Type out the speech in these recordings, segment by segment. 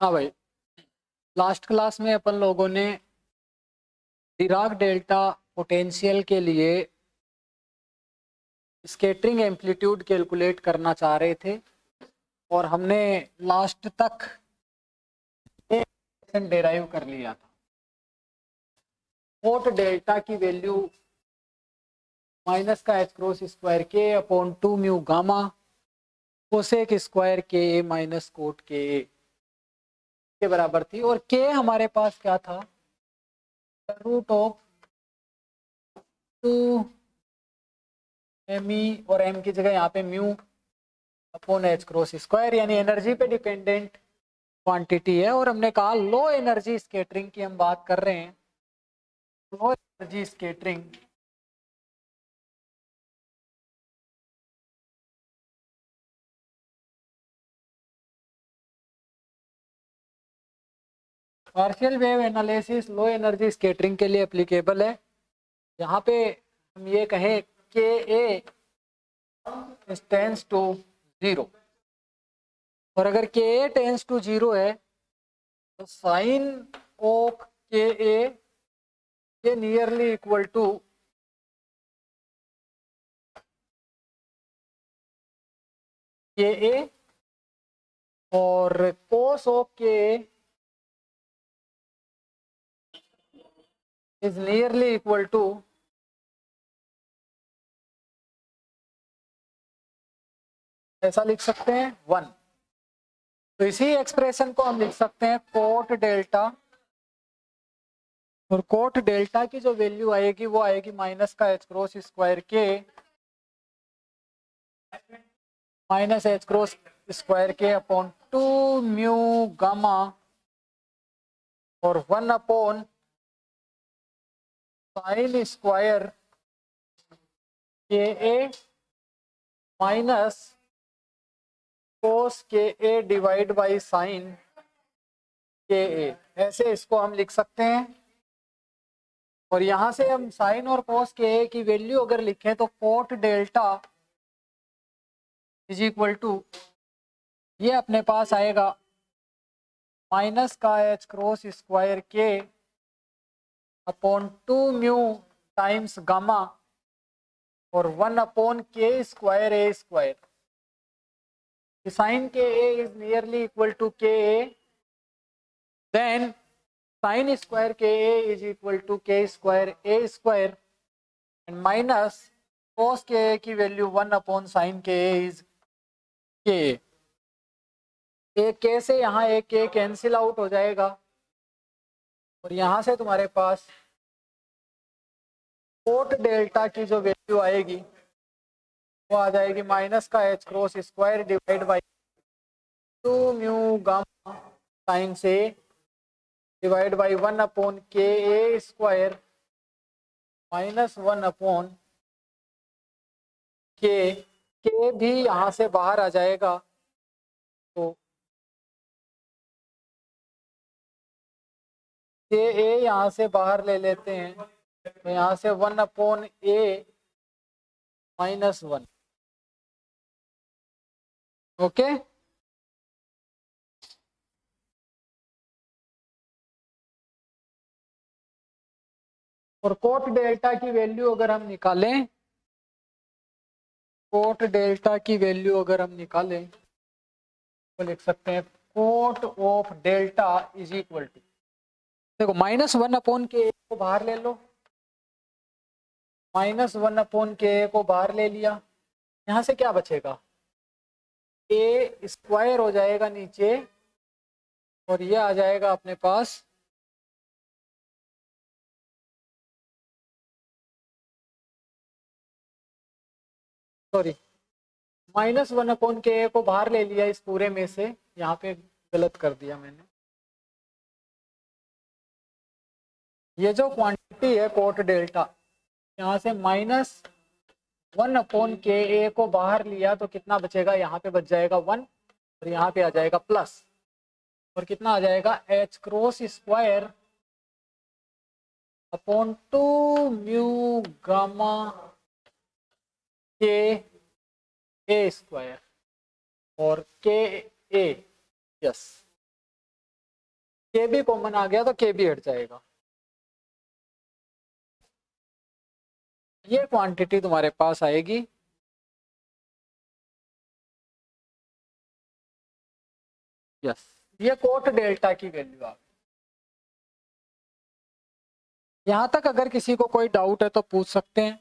हाँ भाई, last class में अपन लोगों ने डिराक डेल्टा पोटेंशियल के लिए स्कैटरिंग एम्पलीट्यूड कैलकुलेट करना चाह रहे थे और हमने लास्ट तक डेराइव कर लिया था। कोट डेल्टा की वैल्यू माइनस का H cross square K upon 2 mu gamma cosec square K ए माइनस कोट के ए के बराबर थी। और के हमारे पास क्या था? रूट ऑफ 2 एम ई और एम की जगह यहाँ पे mu upon H cross square, यानी एनर्जी पे डिपेंडेंट क्वांटिटी है। और हमने कहा लो एनर्जी स्कैटरिंग की हम बात कर रहे हैं। Low energy scattering partial wave analysis low energy scattering के लिए एप्लीकेबल है। यहाँ पे हम ये कहें के ए टेंस टू 0, और अगर के ए टेंस टू 0 है तो साइन ऑफ के ए नियरली इक्वल टू के ए, और कोस ऑफ के इज नियरली इक्वल टू ऐसा लिख सकते हैं 1। तो इसी एक्सप्रेशन को हम लिख सकते हैं कोट डेल्टा, और कोट डेल्टा की जो वैल्यू आएगी वो आएगी माइनस का एच क्रॉस स्क्वायर के minus H cross square K upon 2 mu gamma और 1 upon sine square K A minus cos K A divide by sine K ए, ऐसे इसको हम लिख सकते हैं। और यहां से हम साइन और कोस के ए की वैल्यू अगर लिखें तो cot delta is equal to ये अपने पास आएगा माइनस का H cross square K upon 2 mu times gamma और 1 upon K square A square. Sine K A is nearly equal to K A, then sine square K A is equal to K square A square and minus cos K A की value 1 upon sine K A is के। एक के से यहाँ एक के cancel out हो जाएगा और यहाँ से तुम्हारे पास कोट डेल्टा की जो वैल्यू आएगी वो आ जाएगी माइनस का H cross square divide by 2 mu gamma sine से divide by 1 upon K A square minus 1 upon के भी यहाँ से बाहर आ जाएगा। तो के ए यहाँ से बाहर ले लेते हैं तो यहाँ से 1 अपॉन ए माइनस 1। ओके, और कोट डेल्टा की वैल्यू अगर हम निकालें, कोट डेल्टा की वैल्यू अगर हम निकालें तो लिख सकते हैं cot of delta is equal to, देखो माइनस 1 अपॉन के को बाहर ले लो, माइनस 1 अपॉन के को बाहर ले लिया, यहाँ से क्या बचेगा? ए स्क्वायर हो जाएगा नीचे और ये आ जाएगा अपने पास सॉरी माइनस 1 अपॉन के को बाहर ले लिया इस पूरे में से, यहाँ पे गलत कर दिया मैंने। ये जो क्वांटिटी है कोट डेल्टा, यहाँ से माइनस 1 अपॉन के ए को बाहर लिया तो कितना बचेगा? यहाँ पे बच जाएगा 1 और यहाँ पे आ जाएगा प्लस, और कितना आ जाएगा? H cross square upon 2 mu gamma के ए स्क्वायर और के ए, यस के भी कॉमन आ गया तो के भी हट जाएगा। ये क्वांटिटी तुम्हारे पास आएगी यस, ये कोट डेल्टा की वैल्यू आ गई। यहां तक अगर किसी को कोई डाउट है तो पूछ सकते हैं।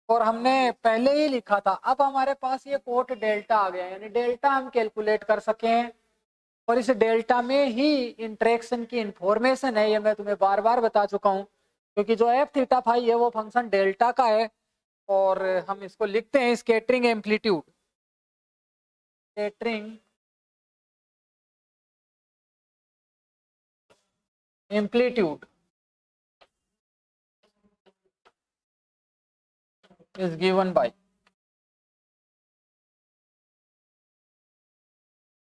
और हमने पहले ही लिखा था, अब हमारे पास ये कोट डेल्टा आ गया, यानी डेल्टा हम कैलकुलेट कर सके हैं। और इस डेल्टा में ही इंटरेक्शन की इंफॉर्मेशन है, ये मैं तुम्हें बार बार बता चुका हूँ, क्योंकि जो एफ थीटा फाई है वो फंक्शन डेल्टा का है। और हम इसको लिखते हैं scattering amplitude, scattering amplitude is given by,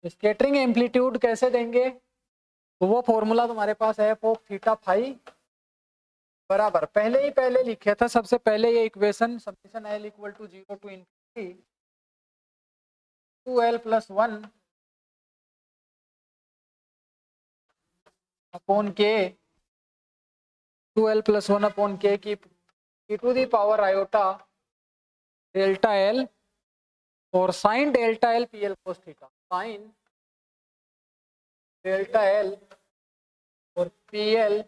scattering amplitude कैसे देंगे, तो वो फॉर्मूला तुम्हारे पास है एफ ऑफ थीटा फाई बराबर, पहले लिखे था सबसे पहले ये equation, summation L equal to 0 to infinity 2l plus 1 upon K, 2l plus 1 upon K की to the power iota delta L और sine delta L P L cos theta, sine delta L और P L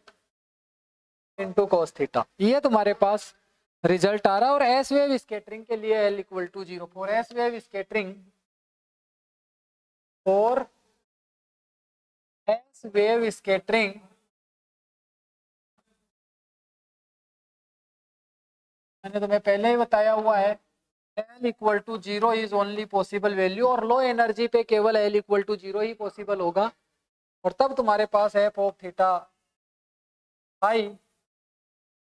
into cos theta. ये तुम्हारे पास result आ रहा है। और S wave scattering के लिए L equal to 0 for S wave scattering, for S wave scattering मैंने तुम्हें पहले ही बताया हुआ है, L equal to 0 is only possible value, और लो एनर्जी पे केवल एल इक्वल टू 0 ही पॉसिबल होगा। और तब तुम्हारे पास एफ ऑफ थीटा फाई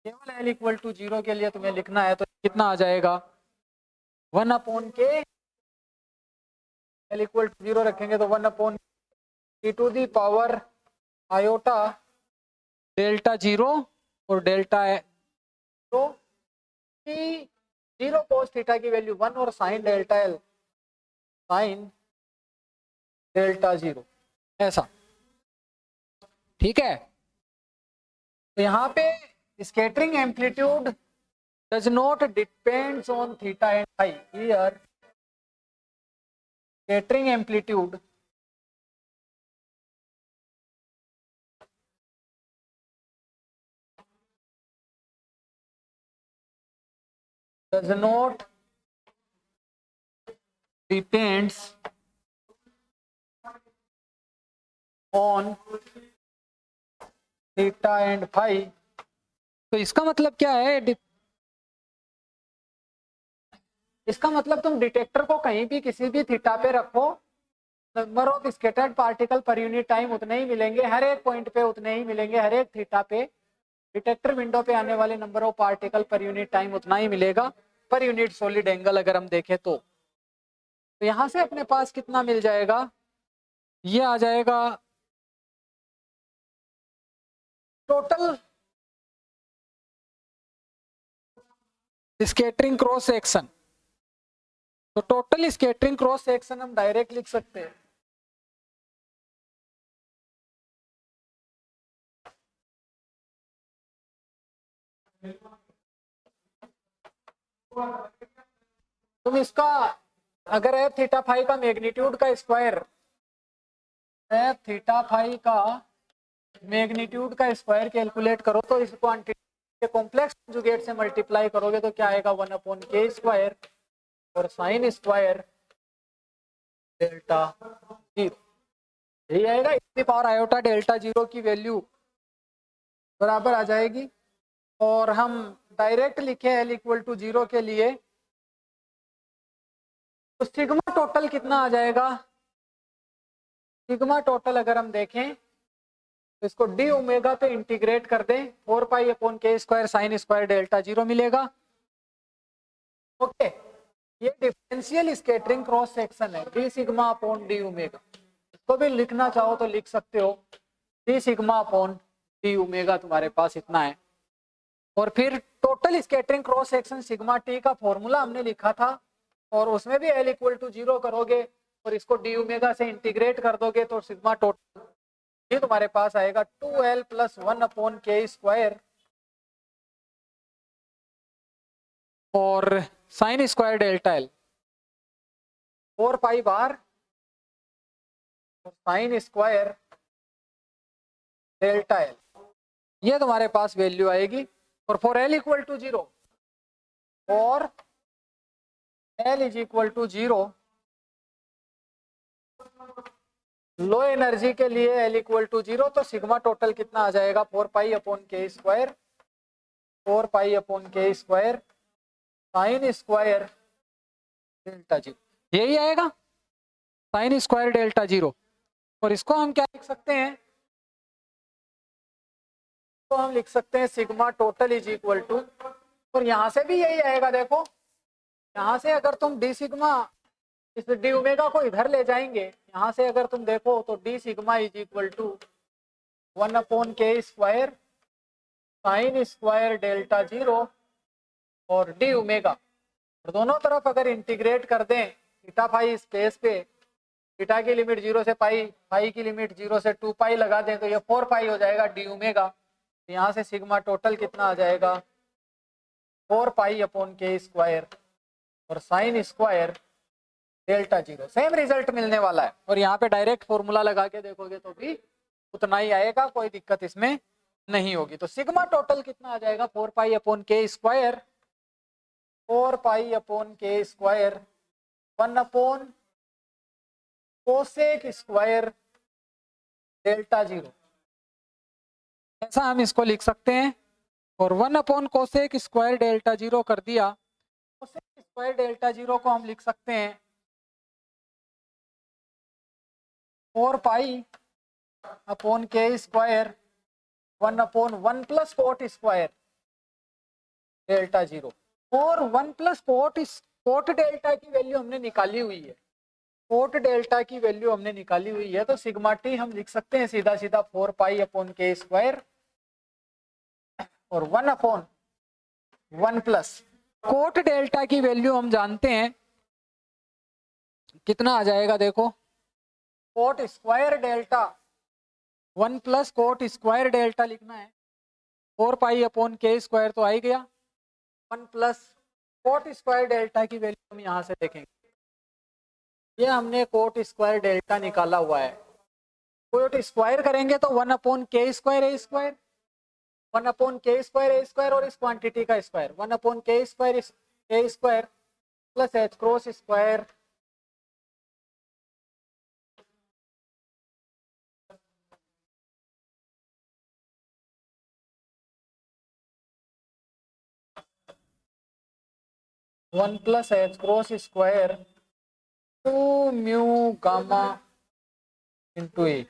केवल एल इक्वल टू 0 के लिए तुम्हें लिखना है तो कितना आ जाएगा, 1 अपॉन के, एल इक्वल टू 0 रखेंगे तो 1 upon E to the power iota delta 0 और डेल्टा 0 की 0 कोस थीटा की वैल्यू 1 और sine delta L sine delta 0, ऐसा ठीक है। तो यहाँ पे scattering amplitude does not depends on theta and phi, here scattering amplitude does not depends on theta and phi। तो इसका मतलब क्या है, इसका मतलब तुम डिटेक्टर को कहीं भी किसी भी थीटा पे रखो, number of scattered particle per unit time उतने ही मिलेंगे, हर एक पॉइंट पे उतने ही मिलेंगे, हर एक थीटा पे डिटेक्टर विंडो पे आने वाले number of particle per unit time उतना ही मिलेगा पर यूनिट सॉलिड एंगल अगर हम देखें तो यहां से अपने पास कितना मिल जाएगा, ये आ जाएगा टोटल स्कैटरिंग क्रॉस सेक्शन। तो टोटल स्कैटरिंग क्रॉस सेक्शन हम डायरेक्ट लिख सकते हैं, तुम इसका अगर एफ थीटा फाई का मैग्नीट्यूड का स्क्वायर, एफ थीटा फाई का मैग्नीट्यूड का स्क्वायर कैलकुलेट करो तो इस क्वांटिटी के कॉम्प्लेक्स कंजुगेट से मल्टीप्लाई करोगे तो क्या आएगा, 1 अपॉन के स्क्वायर और साइन स्क्वायर डेल्टा 0, यही आएगा। इसकी पावर आयोटा डेल्टा 0 की वैल्यू बराबर आ जाएगी। और हम डायरेक्ट लिखे एल इक्वल टू 0 के लिए तो सिग्मा टोटल कितना आ जाएगा, सिग्मा टोटल अगर हम देखें तो इसको डी ओमेगा पे इंटीग्रेट कर दें, 4 pi upon K square sine square delta 0 मिलेगा। ओके, ये डिफरेंशियल स्कैटरिंग क्रॉस सेक्शन है, D sigma upon D omega, इसको भी लिखना चाहो तो लिख सकते हो, D sigma upon D omega तुम्हारे पास इतना है। और फिर total scattering cross section sigma T का फॉर्मूला हमने लिखा था, और उसमें भी एल इक्वल टू 0 करोगे और इसको डी ओमेगा से इंटीग्रेट कर दोगे तो सिग्मा टोटल ये तुम्हारे पास आएगा 2l प्लस 1/k², और साइन स्क्वायर डेल्टा एल 4 पाई बार साइन स्क्वायर डेल्टा एल, ये तुम्हारे पास वैल्यू आएगी। और फॉर एल इक्वल टू 0, और L is equal to 0, low energy के लिए एल इक्वल टू 0, तो सिग्मा टोटल कितना आ जाएगा 4 पाई/k², 4 पाई/k² साइन स्क्वायर डेल्टा 0, यही आएगा साइन स्क्वायर डेल्टा 0। और इसको हम क्या लिख सकते हैं, तो हम लिख सकते हैं sigma total is equal to, और यहां से भी यही आएगा। देखो यहां से अगर तुम डी सिग्मा, इस डी ओमेगा को इधर ले जाएंगे, यहां से अगर तुम देखो तो D sigma is equal to 1/k² sine square delta 0 और डी ओमेगा, और दोनों तरफ अगर इंटीग्रेट कर दें थीटा फाई स्पेस पे, थीटा की लिमिट 0 से पाई, फाई की लिमिट 0 से 2 पाई लगा दें, तो ये 4 पाई हो जाएगा डी ओमेगा। यहाँ से सिग्मा टोटल कितना आ जाएगा 4 पाई/k² और sign square delta 0, same result मिलने वाला है। और यहाँ पे डायरेक्ट फॉर्मूला लगा के देखोगे तो भी उतना ही आएगा, कोई दिक्कत इसमें नहीं होगी। तो सिग्मा टोटल कितना आ जाएगा 4 पाई/k², 4 पाई/k² 1/cosec² डेल्टा 0, ऐसा हम इसको लिख सकते हैं। और 1/cosec² डेल्टा 0 कर दिया, cosec² डेल्टा 0 को हम लिख सकते हैं 4 पाई/k² 1/1 प्लस cot² डेल्टा 0। और 1 प्लस cot डेल्टा की वैल्यू हमने निकाली हुई है, cot डेल्टा की वैल्यू हमने निकाली हुई है, तो सिग्मा टी हम लिख सकते हैं सीधा सीधा 4 पाई/k² और 1/1 प्लस कोट डेल्टा की वैल्यू हम जानते हैं कितना आ जाएगा। देखो coat square delta 1 plus coat square delta लिखना है, 4 पाई/k² तो आ ही गया, 1 प्लस कोट स्क्वायर डेल्टा की वैल्यू हम यहाँ से देखेंगे, ये हमने कोट स्क्वायर डेल्टा निकाला हुआ है। कोट स्क्वायर करेंगे तो 1/k² 1/k² और इस क्वांटिटी का square 1/k² plus h cross square one plus h cross square 2 mu gamma into A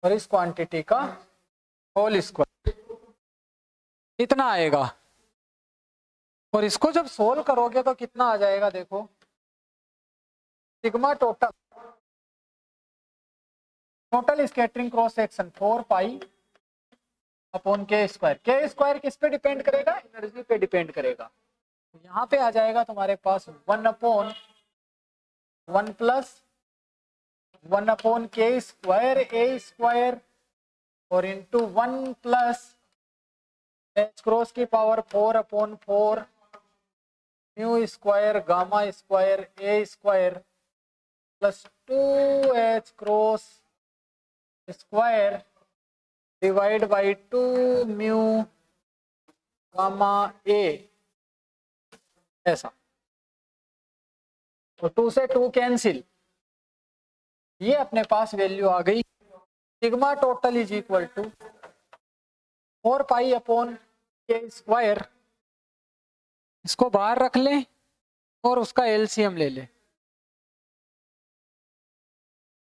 और इस क्वांटिटी का होल स्क्वायर, इतना आएगा। और इसको जब सोल्व करोगे तो कितना आ जाएगा, देखो sigma total scattering cross section 4 पाई/k²। किस पे डिपेंड करेगा, एनर्जी पे डिपेंड करेगा। यहाँ पे आ जाएगा तुम्हारे पास 1/1 प्लस 1/k² और इंटू 1 प्लस h क्रॉस की power 4/4 mu square gamma square a² plus 2h cross square divide by 2 mu gamma a, ऐसा। तो 2 से 2 कैंसिल, ये अपने पास वैल्यू आ गई। Sigma total is equal to 4 पाई/k², इसको बाहर रख लें और उसका एलसीएम ले लें,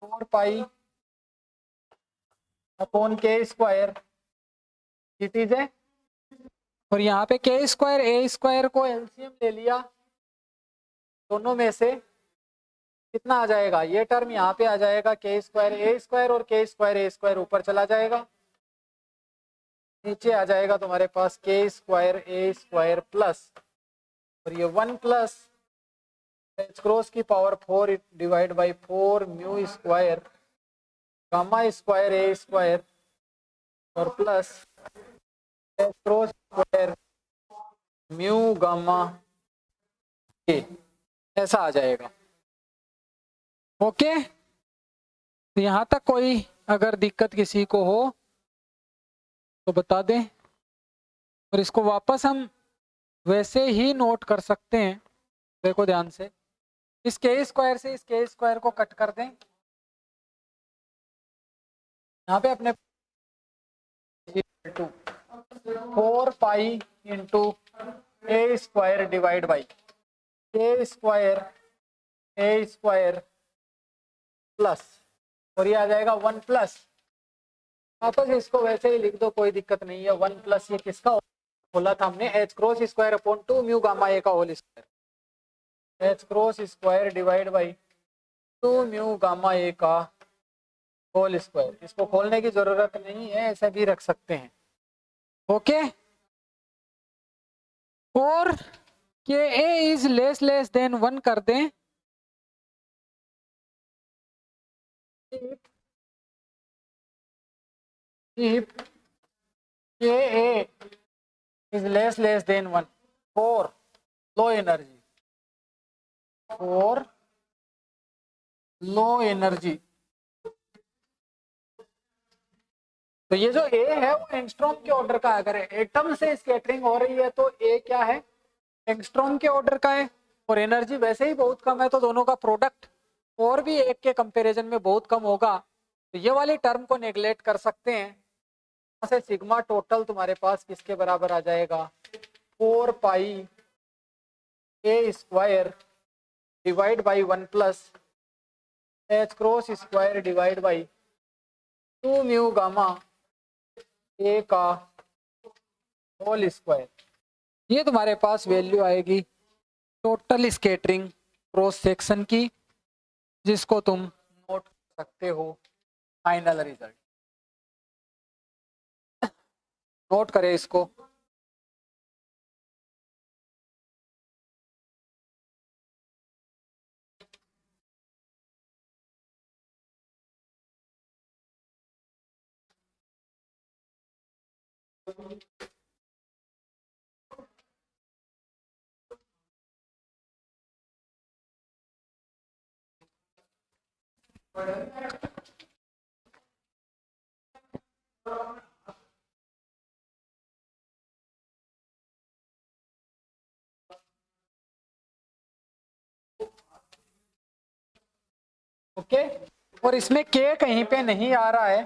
4 पाई/k², इट इज है। और यहाँ पे k² को एलसीएम ले लिया, दोनों में से कितना आ जाएगा, ये टर्म यहाँ पे आ जाएगा k² और k² ऊपर चला जाएगा, नीचे आ जाएगा तुम्हारे पास k² प्लस, और ये 1 प्लस h क्रॉस की power 4 divide by 4 mu square gamma square A square और plus cross square mu gamma A, ऐसा आ जाएगा। ओके, तो यहाँ तक कोई अगर दिक्कत किसी को हो तो बता दें, और इसको वापस हम वैसे ही नोट कर सकते हैं। देखो ध्यान से, इस के स्क्वायर से इस के स्क्वायर को कट कर दें, यहाँ पे अपने 4 pi into A square divide by A square plus, और ये आ जाएगा 1 प्लस, वापस इसको वैसे ही लिख दो, कोई दिक्कत नहीं है। 1 प्लस ये किसका बोला था हमने, H cross square upon 2 mu gamma A का whole square, H cross square divide by 2 mu gamma A का होल स्क्वायर। इसको खोलने की जरूरत नहीं है, ऐसे भी रख सकते हैं। ओके, और के ए इज लेस देन 1 कर दें, if Ka is less than 1 for low energy, तो ये जो A है वो एंगस्ट्रॉम के ऑर्डर का है। अगर एटम से स्कैटरिंग हो रही है तो A क्या है, एंगस्ट्रॉम के ऑर्डर का है, और एनर्जी वैसे ही बहुत कम है, तो दोनों का प्रोडक्ट और भी एक के कंपैरिजन में बहुत कम होगा। तो ये वाली टर्म को नेग्लेक्ट कर सकते हैं। से सिग्मा टोटल तुम्हारे पास किसके बराबर आ जाएगा, 4 pi A square divide by 1 plus H cross square divide by 2 mu gamma A का होल स्क्वायर। ये तुम्हारे पास वैल्यू आएगी टोटल स्कैटरिंग क्रॉस सेक्शन की, जिसको तुम नोट कर सकते हो फाइनल रिजल्ट। नोट करें इसको। ओके, और इसमें के कहीं पे नहीं आ रहा है,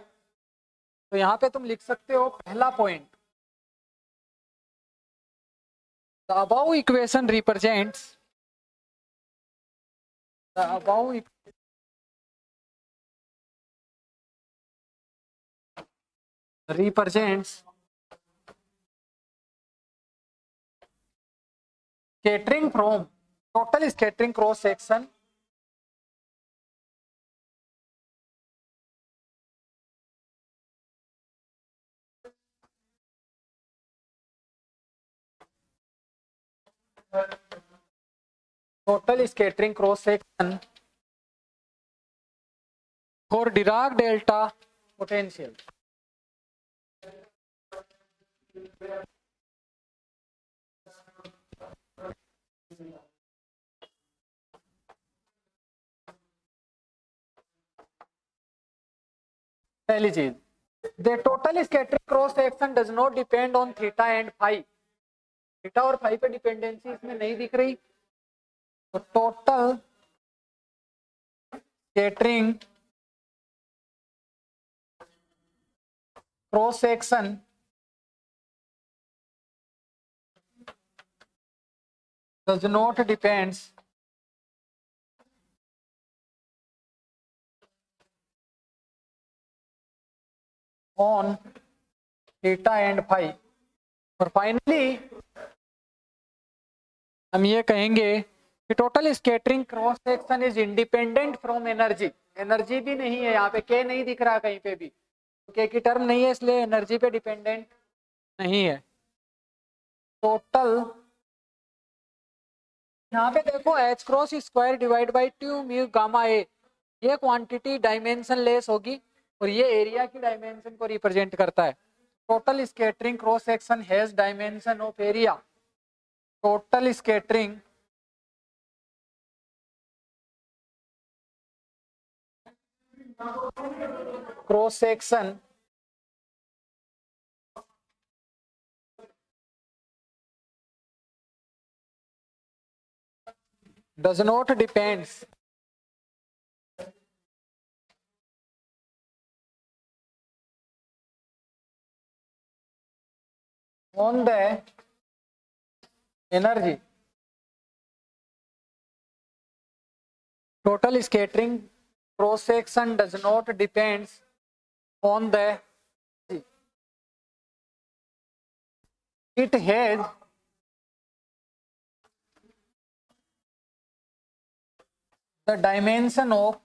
तो यहाँ पे तुम लिख सकते हो पहला point, the above equation represents scattering from total scattering cross section for Dirac delta potential. पहली चीज, the total scattering cross section does not depend on theta and phi. Theta और फाई पे डिपेंडेंसी इसमें नहीं दिख रही, तो total scattering cross section does not depends on theta and phi। और फाइनली हम ये कहेंगे कि total scattering cross section is independent from energy. Energy भी नहीं है यहाँ पे, के नहीं दिख रहा कहीं पे भी, के की टर्म नहीं है, इसलिए एनर्जी पे डिपेंडेंट नहीं है। टोटल यहाँ पे देखो H cross square divide by 2 mu gamma ए, ये क्वांटिटी डायमेंशन लेस होगी, और ये एरिया की डायमेंशन को रिप्रेजेंट करता है। Total scattering cross section has dimension of area. Total scattering cross section does not depends on the energy. Total scattering cross section does not depends on the energy. It has the dimension of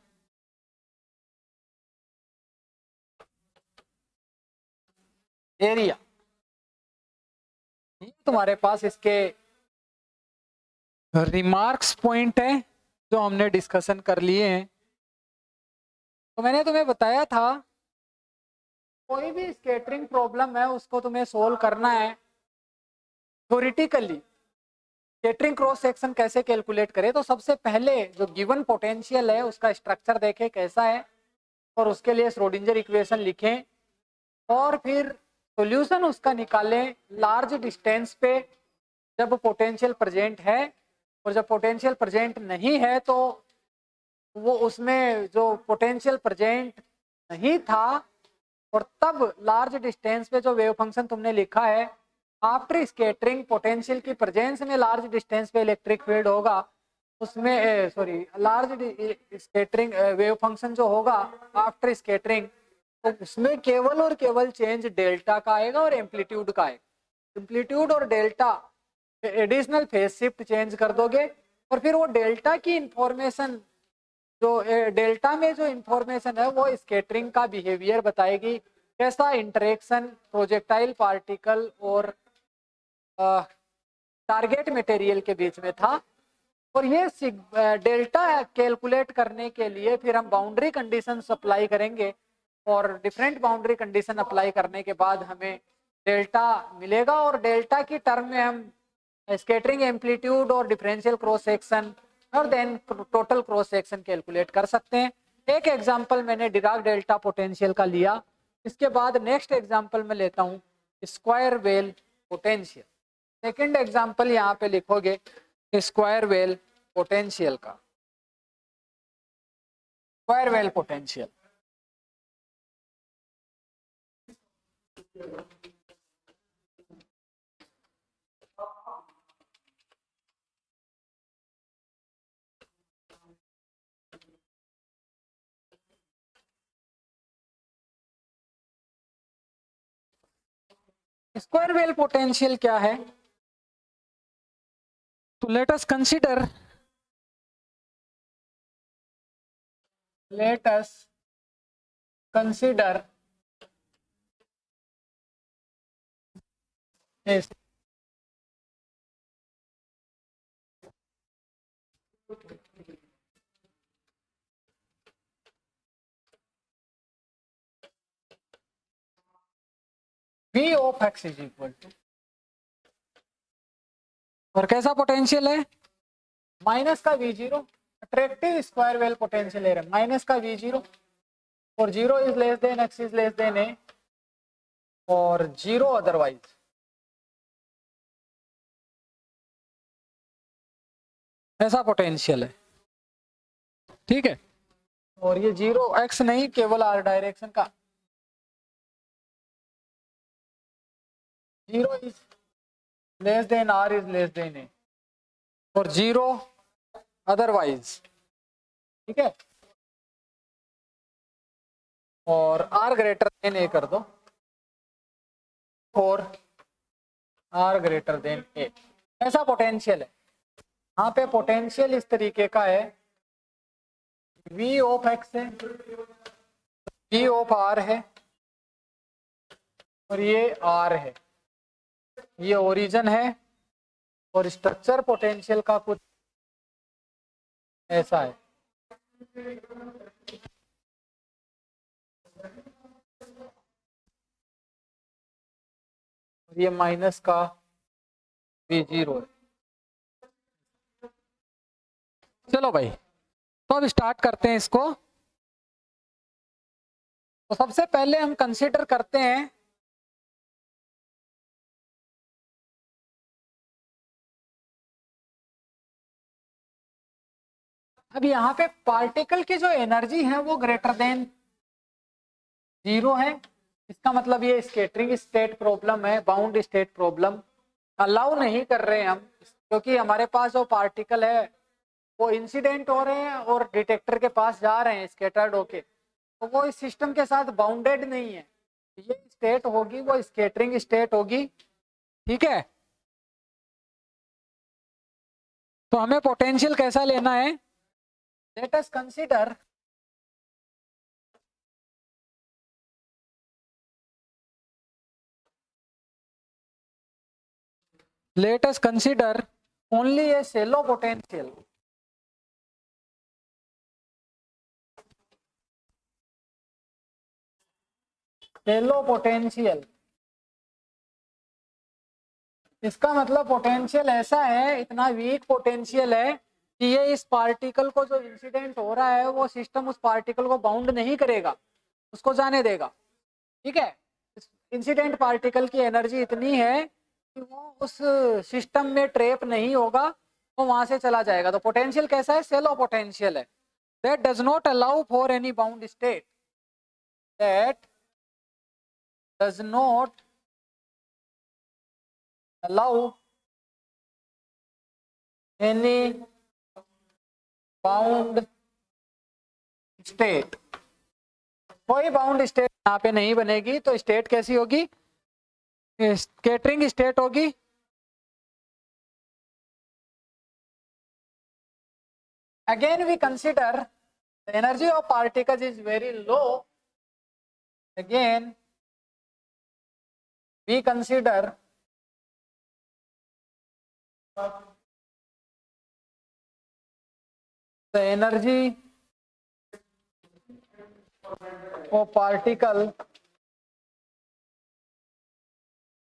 area. तुम्हारे पास इसके remarks point है जो हमने discussion कर लिए हैं। तो मैंने तुम्हें बताया था कोई भी स्कैटरिंग प्रॉब्लम है उसको तुम्हें सोल्व करना है थ्योरेटिकली। स्कैटरिंग क्रॉस सेक्शन कैसे कैलकुलेट करें, तो सबसे पहले जो गिवन पोटेंशियल है उसका स्ट्रक्चर देखें कैसा है और उसके लिए श्रोडिंगर इक्वेशन लिखें और फिर सॉल्यूशन उसका निकालें लार्ज डिस्टेंस पे जब पोटेंशियल प्रेजेंट है, और जब पोटेंशियल प्रेजेंट नहीं है तो वो उसमें जो पोटेंशियल प्रेजेंट नहीं था और तब लार्ज डिस्टेंस पे जो वेव फंक्शन तुमने लिखा है आफ्टर स्कैटरिंग पोटेंशियल की प्रेजेंस में लार्ज डिस्टेंस पे इलेक्ट्रिक फील्ड होगा उसमें sorry large scattering wave function जो होगा आफ्टर स्कैटरिंग तो उसमें केवल और केवल चेंज डेल्टा का आएगा और एम्पलीट्यूड का आएगा। एम्पलीट्यूड और delta additional phase shift change कर दोगे और फिर वो डेल्टा की इंफॉर्मेशन जो डेल्टा में जो इंफॉर्मेशन है वो स्कैटरिंग का बिहेवियर बताएगी, कैसा इंटरेक्शन प्रोजेक्टाइल पार्टिकल और टारगेट मटेरियल के बीच में था। और ये डेल्टा कैलकुलेट करने के लिए फिर हम बाउंड्री कंडीशन अप्लाई करेंगे और डिफरेंट बाउंड्री कंडीशन अप्लाई करने के बाद हमें डेल्टा मिलेगा और डेल्टा की टर्म में हम स्कैटरिंग एम्पलीट्यूड और डिफरेंशियल क्रॉस सेक्शन और then total cross section calculate कर सकते हैं। एक एग्जांपल मैंने डिराक डेल्टा पोटेंशियल का लिया, इसके बाद नेक्स्ट एग्जांपल में लेता हूँ square well potential. Second example यहाँ पे लिखोगे स्क्वायर वेल पोटेंशियल का। Square well potential square well potential क्या है, तो let us consider yes. V of x is equal to और कैसा पोटेंशियल है माइनस का V0, attractive square well potential है माइनस का V0 और 0 is less then x is less then a और 0 अदरवाइज। ऐसा पोटेंशियल है, ठीक है। और ये 0 x नहीं केवल r डायरेक्शन का 0 is less then r is less then a और 0 अदरवाइज, ठीक है। और r ग्रेटर देन a कर दो और r ग्रेटर देन a, ऐसा पोटेंशियल है। यहाँ पे पोटेंशियल इस तरीके का है V ऑफ x है, V ऑफ r है और ये r है, ये ओरिजिन है और स्ट्रक्चर पोटेंशियल का कुछ ऐसा है। ये माइनस का V0 है। चलो भाई, तो अब स्टार्ट करते हैं इसको। तो सबसे पहले हम कंसीडर करते हैं अब यहाँ पे पार्टिकल की जो एनर्जी है वो ग्रेटर देन 0 है। इसका मतलब ये स्कैटरिंग स्टेट प्रॉब्लम है, बाउंड स्टेट प्रॉब्लम अलाउ नहीं कर रहे हैं हम, क्योंकि हमारे पास जो पार्टिकल है वो इंसिडेंट हो रहे हैं और डिटेक्टर के पास जा रहे हैं स्कैटर्ड होके, तो वो इस सिस्टम के साथ बाउंडेड नहीं है। ये स्टेट होगी वो स्कैटरिंग स्टेट होगी, ठीक है। तो हमें पोटेंशियल कैसा लेना है, let us consider only a shallow potential. shallow potential, इसका मतलब पोटेंशियल ऐसा है, इतना वीक पोटेंशियल है कि ये इस पार्टिकल को जो इंसिडेंट हो रहा है वो सिस्टम उस पार्टिकल को बाउंड नहीं करेगा, उसको जाने देगा, ठीक है। इंसिडेंट पार्टिकल की एनर्जी इतनी है कि वो उस सिस्टम में ट्रैप नहीं होगा, वो वहां से चला जाएगा। तो पोटेंशियल कैसा है, सेलो पोटेंशियल है। That does not allow for any bound state, that does not allow any bound state. कोई बाउंड स्टेट यहाँ पे नहीं बनेगी। तो स्टेट कैसी होगी, स्कैटरिंग स्टेट होगी। Again we consider the energy of particles is very low. Again we consider the energy of particle,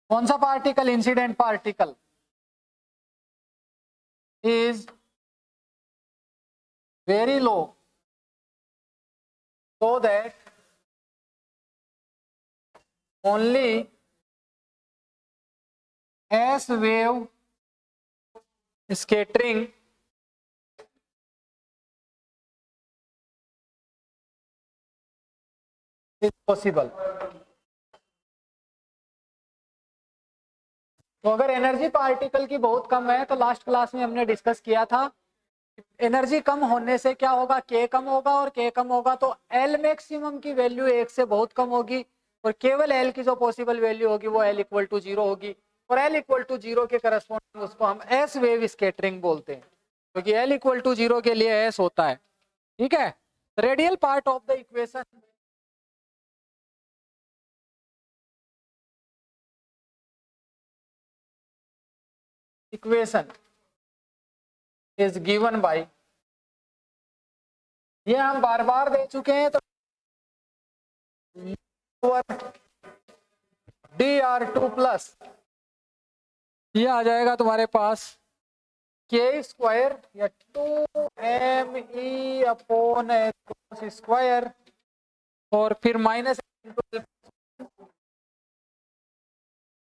कौन सा particle, incident particle, is very low, so that only S wave scattering is possible. तो अगर energy particle की बहुत कम है, तो last class में हमने डिस्कस किया था एनर्जी कम होने से क्या होगा, के कम होगा, और के कम होगा तो एल मैक्सिमम की वैल्यू 1 से बहुत कम होगी, और केवल एल की जो पॉसिबल वैल्यू होगी वो एल इक्वल टू 0 होगी। और एल इक्वल टू 0 के करस्पॉन्डिंग उसको हम एस वेव स्कैटरिंग बोलते हैं, क्योंकि एल इक्वल टू 0 के लिए एस होता है, ठीक है। Radial part of the equation is given by, ये हम बार बार दे चुके हैं, तो dr2 प्लस ये आ जाएगा तुम्हारे पास के स्क्वायर या 2me अपॉन एच स्क्वायर, और फिर minus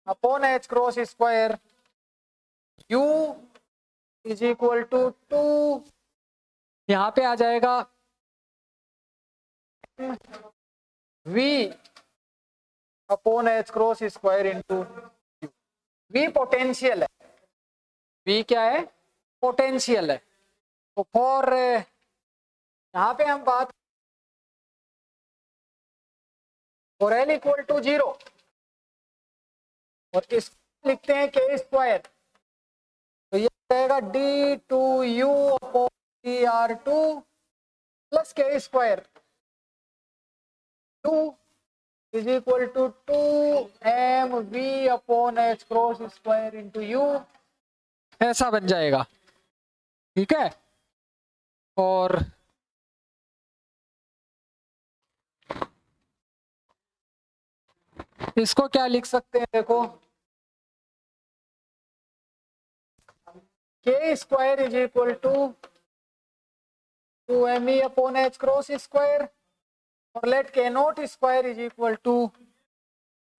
upon H cross square u is equal to 2, यहाँ पे आ जाएगा v upon H cross square into v potential है, v क्या है, पोटेंशियल है। तो फॉर यहाँ पे हम बात फॉर एल इक्वल टू 0, और इसको लिखते हैं के स्क्वायर, तो ये रहेगा d2u upon dr2 plus K square, 2 is equal to 2mv upon H cross square into U, ऐसा बन जाएगा, ठीक है। और इसको क्या लिख सकते हैं, देखो K square is equal to 2me upon H cross square और let K naught square is equal to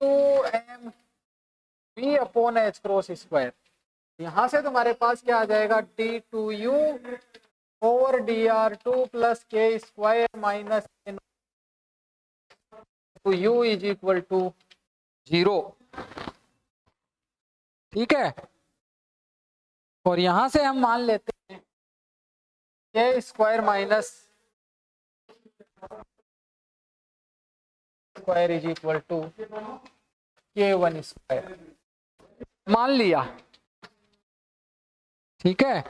2mv upon H cross square. यहां से तुम्हारे पास क्या आ जाएगा, d2u over dr2 plus K square minus u is equal to 0। ठीक है, और यहां से हम मान लेते हैं K square minus square is equal to k1 square मान लिया। ठीक है,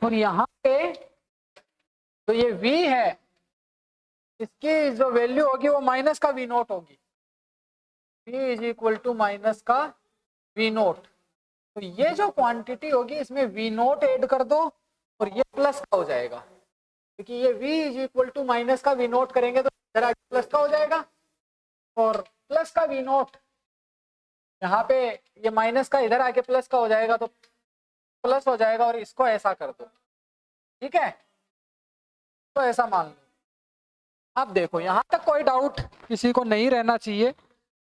और यहां पे तो ये v है, इसकी जो वैल्यू होगी वो माइनस का v नोट होगी, v is equal to minus का v नोट। तो ये जो क्वांटिटी होगी इसमें v नोट ऐड कर दो और ये प्लस का हो जाएगा, क्योंकि ये v is equal to minus का v नोट करेंगे तो इधर आगे प्लस का हो जाएगा, और प्लस का v नोट यहाँ पे ये माइनस का इधर आके प्लस का हो जाएगा तो प्लस हो जाएगा, और इसको ऐसा कर दो। ठीक है, तो ऐसा मान लो। अब देखो यहां तक कोई डाउट किसी को नहीं रहना चाहिए।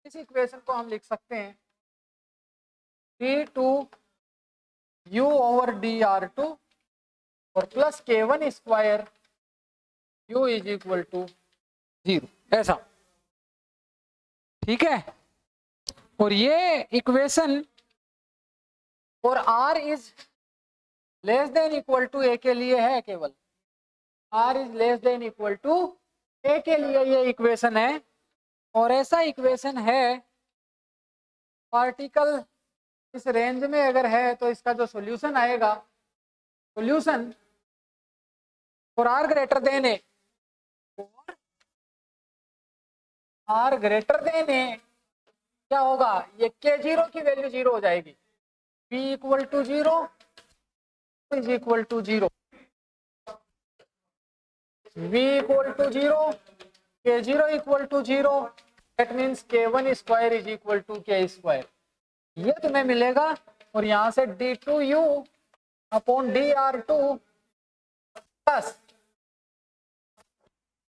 इस इक्वेशन को हम लिख सकते हैं d2u ओवर dr2 और plus k1 square u is equal to 0, ऐसा। ठीक है, और ये इक्वेशन और r is less than equal to a के लिए है, केवल r is less than equal to a के लिए ये इक्वेशन है। और ऐसा इक्वेशन है पार्टिकल इस रेंज में अगर है तो इसका जो सॉल्यूशन आएगा, solution for r greater than a, r greater than a क्या होगा, ये k0 की वैल्यू 0 हो जाएगी, p equal to 0 is equal to 0, v equal to 0, k0 equal to 0, that means k1 square is equal to k square, ये तुम्हें मिलेगा। और यहां से d2u upon dr2 plus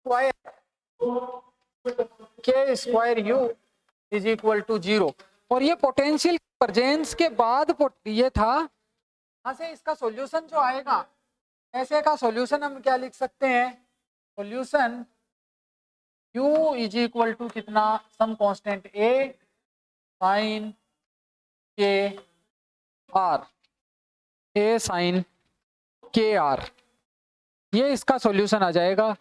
square k square u is equal to 0। और ये potential presence के बाद ये था, यहां से इसका सॉल्यूशन जो आएगा, ऐसे का सॉल्यूशन हम क्या लिख सकते हैं, solution u is equal to कितना, some constant a sine K R, a sine K R, ये इसका सॉल्यूशन आ जाएगा।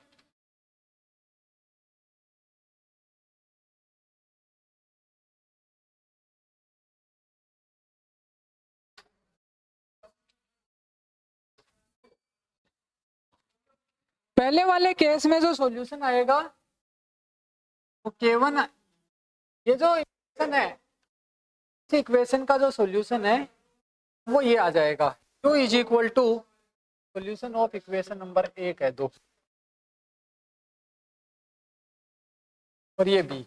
पहले वाले केस में जो सॉल्यूशन आएगा वो k1, ये जो इक्वेशन है, इस इक्वेशन का जो सॉल्यूशन है वो ये आ जाएगा, u is equal to solution of equation number 1 है 2, और ये b।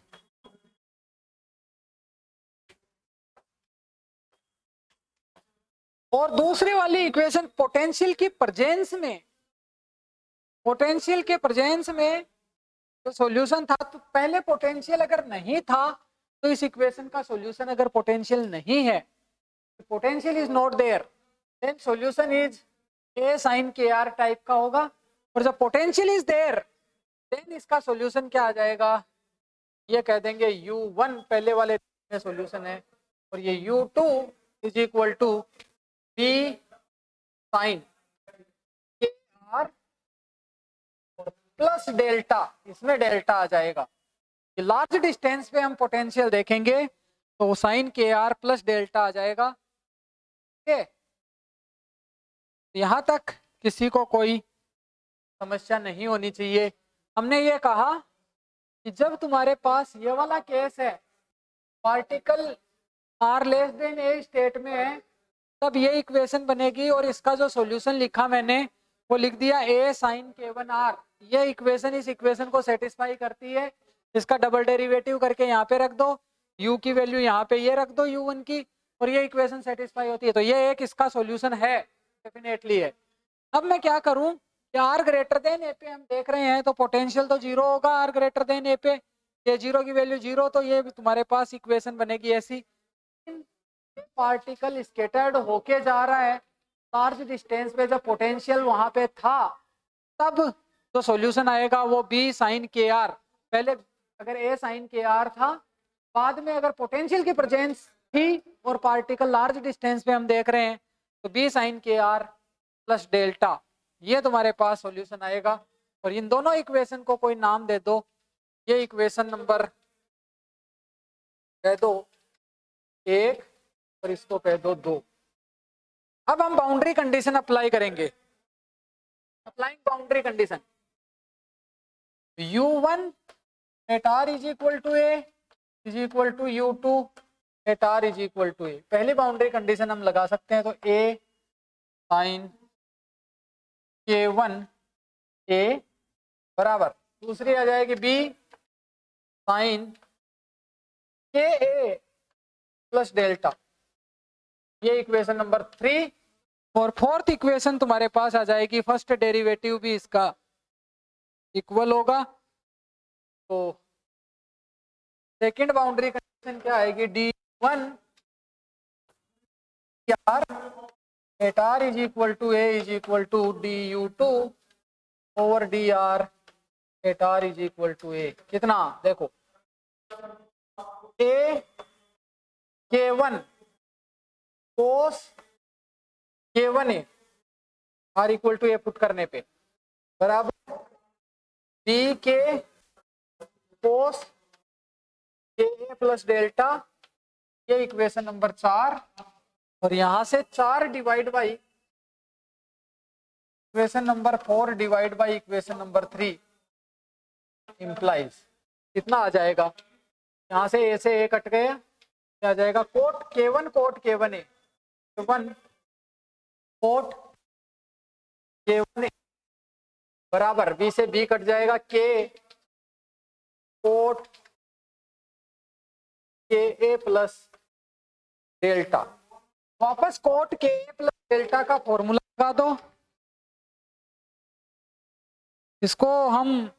और दूसरी वाली इक्वेशन पोटेंशियल की प्रेजेंस में, पोटेंशियल के प्रेजेंस में तो सॉल्यूशन था, तो पहले पोटेंशियल अगर नहीं था तो इस इक्वेशन का सॉल्यूशन अगर पोटेंशियल नहीं है, potential is not there, then solution is a sin K R type का होगा। और जब पोटेंशियल इज देयर देन इसका सॉल्यूशन क्या आ जाएगा, ये कह देंगे u1 पहले वाले में सॉल्यूशन है, और ये u2 is equal to b sin K R plus delta, इसमें डेल्टा आ जाएगा। ये लार्ज डिस्टेंस पे हम पोटेंशियल देखेंगे तो sign K R plus delta आ जाएगा। ठीक है, यहाँ तक किसी को कोई समस्या नहीं होनी चाहिए। हमने ये कहा कि जब तुम्हारे पास ये वाला केस है, particle R less than A state में है, तब ये इक्वेशन बनेगी, और इसका जो सॉल्यूशन लिखा मैंने वो लिख दिया a sin k1r। ये इक्वेशन इस इक्वेशन को सेटिस्फाई करती है। इसका डबल डेरिवेटिव करके यहाँ पे रख दो, u की वैल्यू यहाँ पे ये रख दो u1 की, और ये इक्वेशन सेटिस्फाई होती है। तो ये एक इसका सॉल्यूशन है, डेफिनेटली है। अब मैं क्या करूं, आर ग्रेटर देन ए पे हम देख रहे हैं तो पोटेंशियल तो जीरो होगा आर ग्रेटर देन ए पे, ये जीरो की वैल्यू जीरो, तो ये तुम्हारे पास इक्वेशन बनेगी ऐसी। पार्टिकल स्केटर्ड होके जा रहा है लार्ज डिस्टेंस पे, जब पोटेंशियल वहां पे था तब जो सॉल्यूशन आएगा वो बी साइन के आर। पहले अगर ए साइन के आर था, बाद में अगर पोटेंशियल की प्रेजेंस थी और पार्टिकल लार्ज डिस्टेंस पे हम देख रहे हैं तो B sign K R plus delta, ये तुम्हारे पास सॉल्यूशन आएगा। और इन दोनों इक्वेशन को कोई नाम दे दो, ये इक्वेशन नंबर कह दो 1 और इसको कह दो 2। अब हम बाउंड्री कंडीशन अप्लाई करेंगे। Applying boundary condition, u1 at r is equal to a is equal to u2 at r is equal to a। पहली बाउंड्री कंडीशन हम लगा सकते हैं, तो a साइन k1 a बराबर, दूसरी आ जाएगी b sine ka plus delta, ये इक्वेशन नंबर 3। और फोर्थ इक्वेशन तुम्हारे पास आ जाएगी, फर्स्ट डेरिवेटिव भी इसका इक्वल होगा। तो सेकंड बाउंड्री कंडीशन क्या आएगी, d1 r at r is equal to a is equal to du2 over dr at r is equal to a। कितना देखो, a k1 cos k1a r equal to a put करने पे बराबर b के cos ka plus delta, ये equation number 4। और यहां से 4 divide by equation number 4 divide by equation number 3 implies कितना आ जाएगा, यहां से a से a कट गया, क्या आ जाएगा, coat k1 coat k1a, k1 coat k1a बराबर b से b कट जाएगा, k cot ka plus delta. वापस कोट ka प्लस डेल्टा का फॉर्मूला लगा दो, इसको हम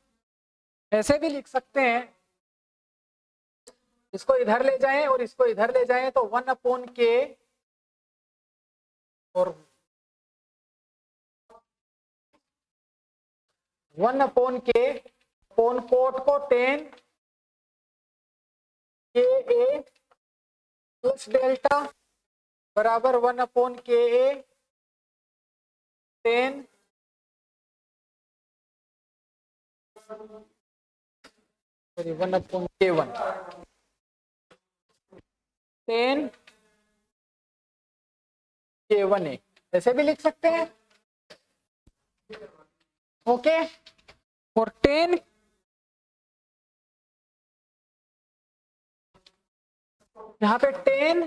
ऐसे भी लिख सकते हैं, इसको इधर ले जाएं और इसको इधर ले जाएं तो 1 अपॉन k और 1 अपॉन k अपॉन कोट को 10 ka प्लस डेल्टा बराबर 1 upon ka 10 1 upon k1 10 k1a, ऐसे भी लिख सकते हैं। ओके, और 10 यहाँ पे 10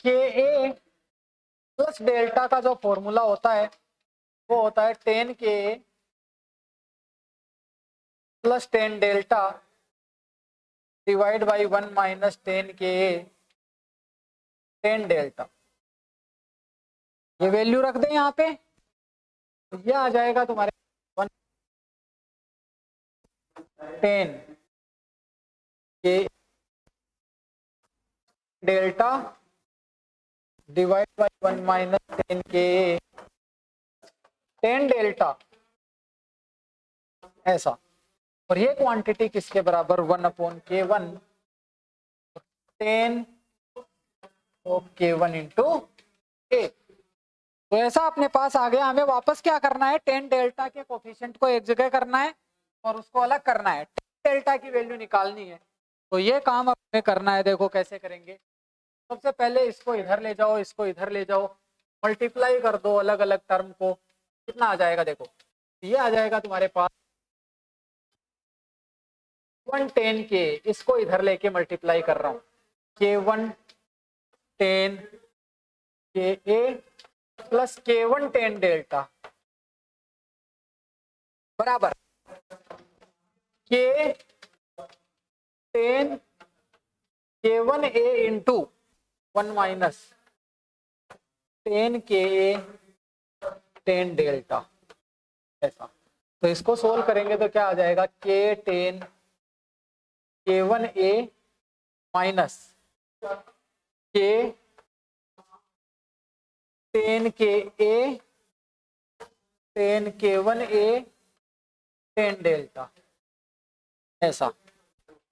ka प्लस डेल्टा का जो फॉर्मूला होता है वो होता है 10 ka plus 10 delta divide by 1 minus 10 ka 10 delta. ये वैल्यू रख दें यहाँ पे, ये आ जाएगा तुम्हारे 10 के डेल्टा डिवाइड बाई 1 माइनस 10 के 10 डेल्टा, ऐसा। और ये क्वांटिटी किसके बराबर, 1 upon k1 10 of k1 into a। तो ऐसा अपने पास आ गया। हमें वापस क्या करना है, 10 डेल्टा के कोफिशिएंट को एक जगह करना है और उसको अलग करना है, 10 डेल्टा की वैल्यू निकालनी है। तो ये काम हमें करना है, देखो कैसे करेंगे। सबसे पहले इसको इधर ले जाओ, इसको इधर ले जाओ, मल्टीप्लाई कर दो अलग अलग टर्म को, कितना आ जाएगा देखो, ये आ जाएगा तुम्हारे पास 110 के, इसको इधर लेके मल्टीप्लाई कर रहा हूँ, k1 10 ka plus K1 tan delta बराबर K ten K1 A into 1 minus ten KA tan delta ऐसा। तो इसको सोल्व करेंगे तो क्या आ जाएगा K tan K1A minus K tan KA tan K1A tan delta ऐसा।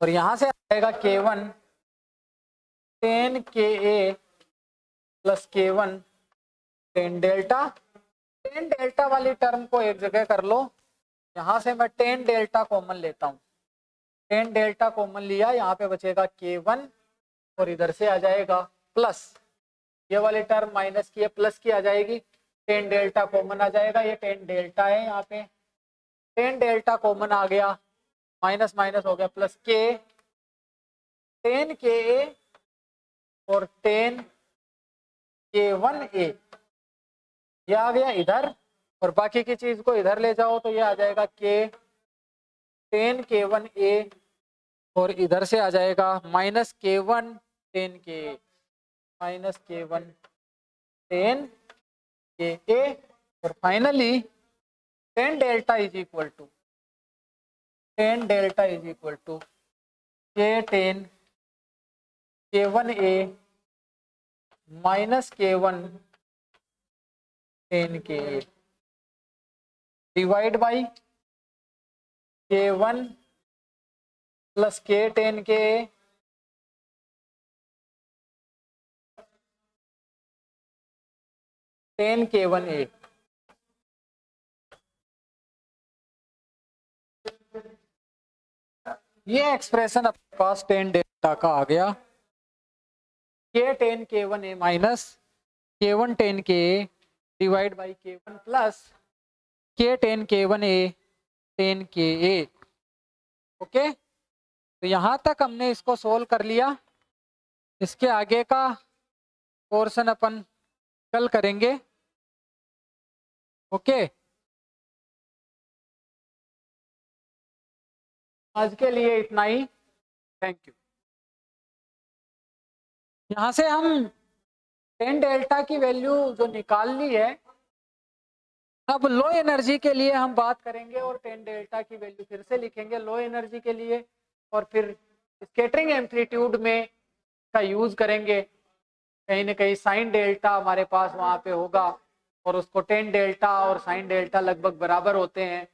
और यहां से आएगा K1 tan KA plus K1 tan delta. Tan delta वाली टर्म को एक जगह कर लो, यहां से मैं टेन डेल्टा कॉमन लेता हूं। टेन डेल्टा कॉमन लिया, यहाँ पे बचेगा K1 और इधर से आ जाएगा प्लस ये वाली टर्म माइनस की है प्लस की आ जाएगी, टेन डेल्टा कॉमन आ जाएगा, ये टेन डेल्टा है, यहाँ पे टेन डेल्टा कॉमन आ गया, माइनस माइनस हो गया प्लस K टेन KA और टेन K1A ये आ गया इधर, और बाकी की चीज को इधर ले जाओ तो ये आ जाएगा K टेन K1A और इधर से आ जाएगा minus K1 tan KA minus K1 tan KA और finally tan delta is equal to K tan K1A minus K1 tan KA divide by K1 plus K tan KA tan K1A। ये expression अपने पास tan delta का आ गया, K tan K1A minus K1 tan KA divide by K1 plus K tan K1A ten KA। Okay, तो यहाँ तक हमने इसको solve कर लिया। इसके आगे का पोर्शन अपन कल करेंगे। ओके, आज के लिए इतना ही, थैंक यू। यहाँ से हम टेन डेल्टा की वैल्यू जो निकाल ली है, अब लो एनर्जी के लिए हम बात करेंगे और टेन डेल्टा की वैल्यू फिर से लिखेंगे लो एनर्जी के लिए, और फिर स्कैटरिंग एम्पलीट्यूड में का यूज करेंगे। कहीं ना कहीं साइन डेल्टा हमारे पास वहां पे होगा और उसको टेन डेल्टा और साइन डेल्टा लगभग बराबर होते हैं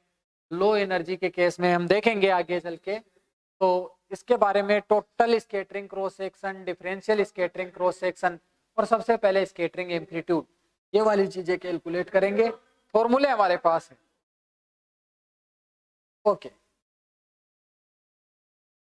लो एनर्जी के केस में, हम देखेंगे आगे चल के। तो इसके बारे में total scattering cross section, differential scattering cross section और सबसे पहले स्कैटरिंग एम्पलीट्यूड, ये वाली चीजें कैलकुलेट करेंगे। फॉर्मूले हमारे पास है। ओके।